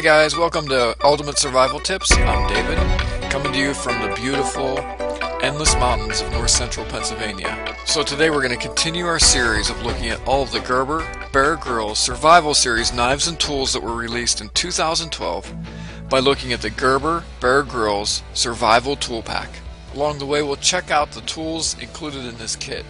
guys, welcome to Ultimate Survival Tips. I'm David, coming to you from the beautiful, endless mountains of north central Pennsylvania. So today we're going to continue our series of looking at all of the Gerber, Bear Grylls survival series knives and tools that were released in 2012 by looking at the Gerber, Bear Grylls survival tool pack. Along the way we'll check out the tools included in this kit,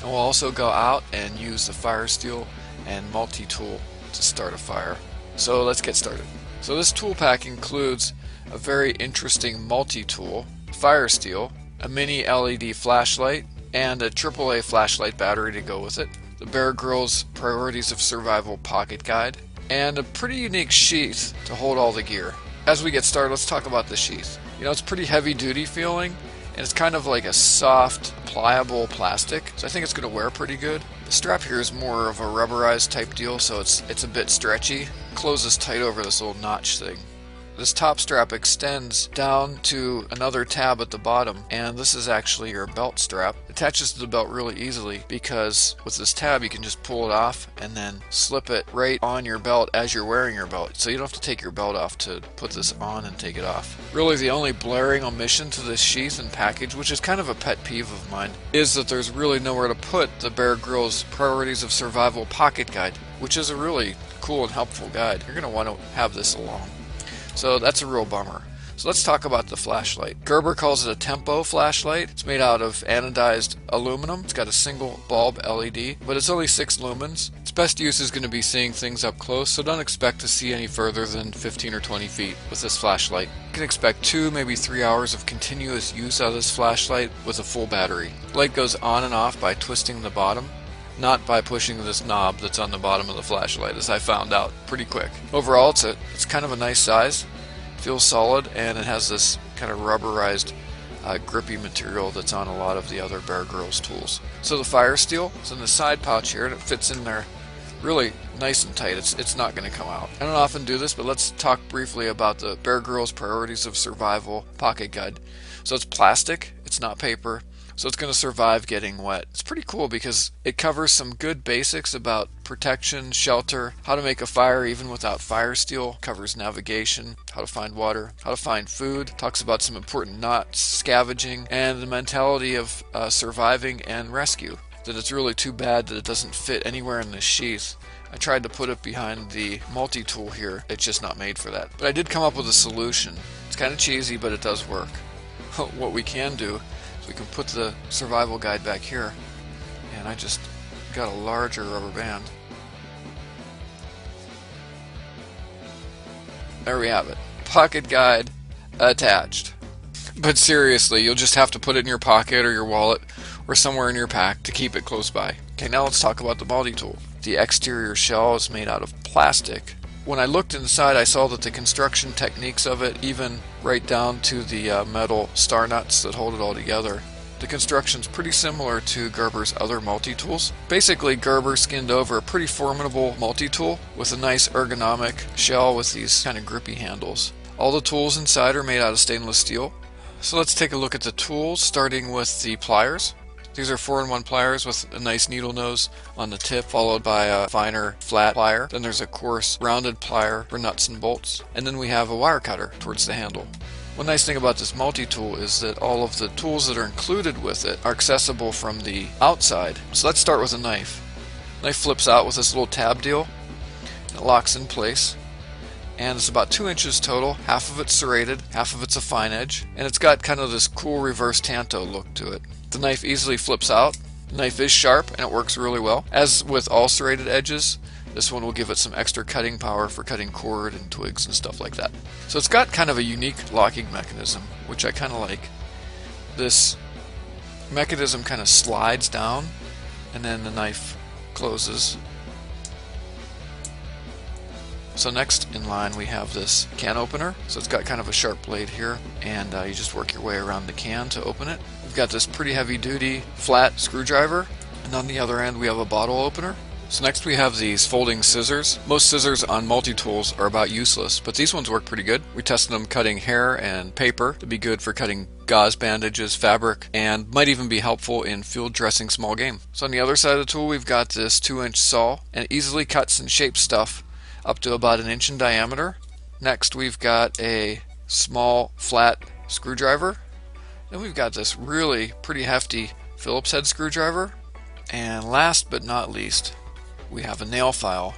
and we'll also go out and use the fire steel and multi-tool to start a fire. So let's get started. So this tool pack includes a very interesting multi-tool, fire steel, a mini LED flashlight, and a AAA flashlight battery to go with it, the Bear Grylls Priorities of Survival pocket guide, and a pretty unique sheath to hold all the gear. As we get started, let's talk about the sheath. You know, it's pretty heavy duty feeling, and it's kind of like a soft, pliable plastic, so I think it's going to wear pretty good. The strap here is more of a rubberized type deal, so it's a bit stretchy. Closes tight over this little notch thing. This top strap extends down to another tab at the bottom, and this is actually your belt strap. It attaches to the belt really easily because with this tab you can just pull it off and then slip it right on your belt as you're wearing your belt. So you don't have to take your belt off to put this on and take it off. Really the only blaring omission to this sheath and package, which is kind of a pet peeve of mine, is that there's really nowhere to put the Bear Grylls Priorities of Survival pocket guide, which is a really cool and helpful guide. You're going to want to have this along. So that's a real bummer. So let's talk about the flashlight. Gerber calls it a tempo flashlight. It's made out of anodized aluminum. It's got a single bulb LED, but it's only 6 lumens. Its best use is going to be seeing things up close, so don't expect to see any further than 15 or 20 feet with this flashlight. You can expect 2, maybe 3 hours of continuous use out of this flashlight with a full battery. The light goes on and off by twisting the bottom, not by pushing this knob that's on the bottom of the flashlight, as I found out pretty quick. Overall, it's kind of a nice size, feels solid, and it has this kind of rubberized grippy material that's on a lot of the other Bear Grylls tools. So the fire steel is in the side pouch here, and it fits in there really nice and tight. It's not going to come out. I don't often do this, but let's talk briefly about the Bear Grylls Priorities of Survival pocket guide. So it's plastic, it's not paper, so it's going to survive getting wet. It's pretty cool because it covers some good basics about protection, shelter, how to make a fire even without fire steel, covers navigation, how to find water, how to find food, talks about some important knots, scavenging, and the mentality of surviving and rescue. That it's really too bad that it doesn't fit anywhere in this sheath. I tried to put it behind the multi-tool here. It's just not made for that. But I did come up with a solution. It's kind of cheesy, but it does work. What we can do, we can put the survival guide back here, and I just got a larger rubber band. There we have it. Pocket guide attached. But seriously, you'll just have to put it in your pocket or your wallet or somewhere in your pack to keep it close by. Okay, now let's talk about the multi-tool. The exterior shell is made out of plastic. When I looked inside, I saw that the construction techniques of it, even right down to the metal star nuts that hold it all together, the construction's pretty similar to Gerber's other multi-tools. Basically, Gerber skinned over a pretty formidable multi-tool with a nice ergonomic shell with these kind of grippy handles. All the tools inside are made out of stainless steel. So let's take a look at the tools, starting with the pliers. These are 4-in-1 pliers with a nice needle nose on the tip, followed by a finer flat plier. Then there's a coarse rounded plier for nuts and bolts. And then we have a wire cutter towards the handle. One nice thing about this multi-tool is that all of the tools that are included with it are accessible from the outside. So let's start with a knife. Knife flips out with this little tab deal. It locks in place. And it's about 2 inches total. Half of it's serrated, half of it's a fine edge. And it's got kind of this cool reverse tanto look to it. The knife easily flips out. The knife is sharp and it works really well. As with all serrated edges, this one will give it some extra cutting power for cutting cord and twigs and stuff like that. So it's got kind of a unique locking mechanism, which I kind of like. This mechanism kind of slides down and then the knife closes. So next in line we have this can opener. So it's got kind of a sharp blade here, and you just work your way around the can to open it. We've got this pretty heavy duty flat screwdriver, and on the other end we have a bottle opener. So next we have these folding scissors. Most scissors on multi-tools are about useless, but these ones work pretty good. We tested them cutting hair and paper to be good for cutting gauze bandages, fabric, and might even be helpful in field dressing small game. So on the other side of the tool we've got this 2-inch saw, and it easily cuts and shapes stuff up to about 1 inch in diameter. Next we've got a small flat screwdriver. Then we've got this really pretty hefty Phillips head screwdriver. And last but not least, we have a nail file.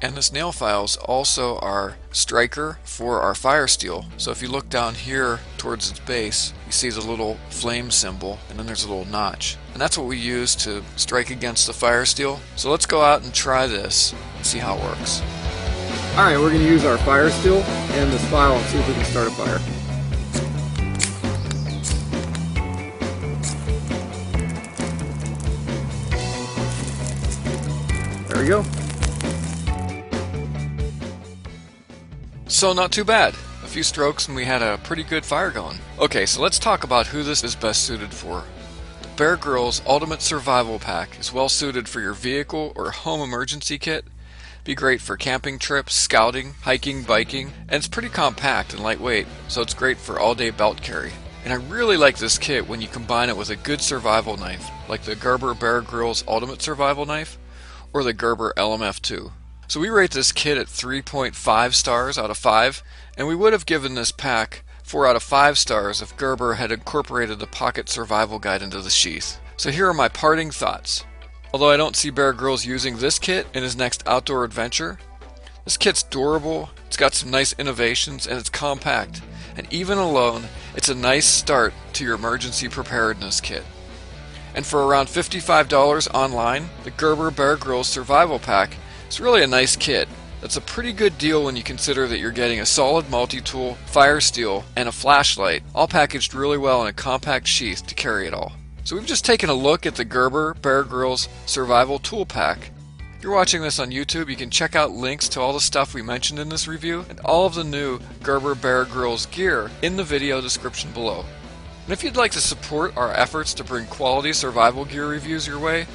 And this nail file is also our striker for our fire steel. So if you look down here towards its base, you see the little flame symbol, and then there's a little notch. And that's what we use to strike against the fire steel. So let's go out and try this and see how it works. Alright, we're going to use our fire steel and this file and see if we can start a fire. There we go. So not too bad. A few strokes and we had a pretty good fire going. Okay, so let's talk about who this is best suited for. The Bear Grylls Ultimate Survival Pack is well suited for your vehicle or home emergency kit. Be great for camping trips, scouting, hiking, biking, and it's pretty compact and lightweight, so it's great for all-day belt carry. And I really like this kit when you combine it with a good survival knife, like the Gerber Bear Grylls Ultimate Survival Knife or the Gerber LMF2. So we rate this kit at 3.5 stars out of 5, and we would have given this pack 4 out of 5 stars if Gerber had incorporated the Pocket Survival Guide into the sheath. So here are my parting thoughts. Although I don't see Bear Grylls using this kit in his next outdoor adventure, this kit's durable, it's got some nice innovations, and it's compact. And even alone, it's a nice start to your emergency preparedness kit. And for around $55 online, the Gerber Bear Grylls Survival Pack is really a nice kit. That's a pretty good deal when you consider that you're getting a solid multi-tool, fire steel, and a flashlight, all packaged really well in a compact sheath to carry it all. So we've just taken a look at the Gerber Bear Grylls Survival Tool Pack. If you're watching this on YouTube, you can check out links to all the stuff we mentioned in this review and all of the new Gerber Bear Grylls gear in the video description below. And if you'd like to support our efforts to bring quality survival gear reviews your way,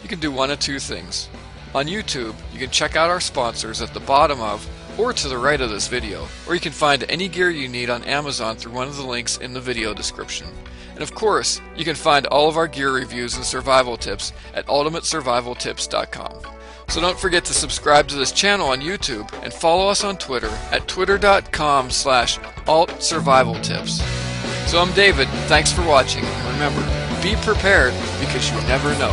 you can do one of two things. On YouTube, you can check out our sponsors at the bottom of or to the right of this video, or you can find any gear you need on Amazon through one of the links in the video description. And of course, you can find all of our gear reviews and survival tips at ultimatesurvivaltips.com. So don't forget to subscribe to this channel on YouTube and follow us on Twitter at twitter.com/altsurvivaltips. So I'm David, thanks for watching, and remember, be prepared because you never know.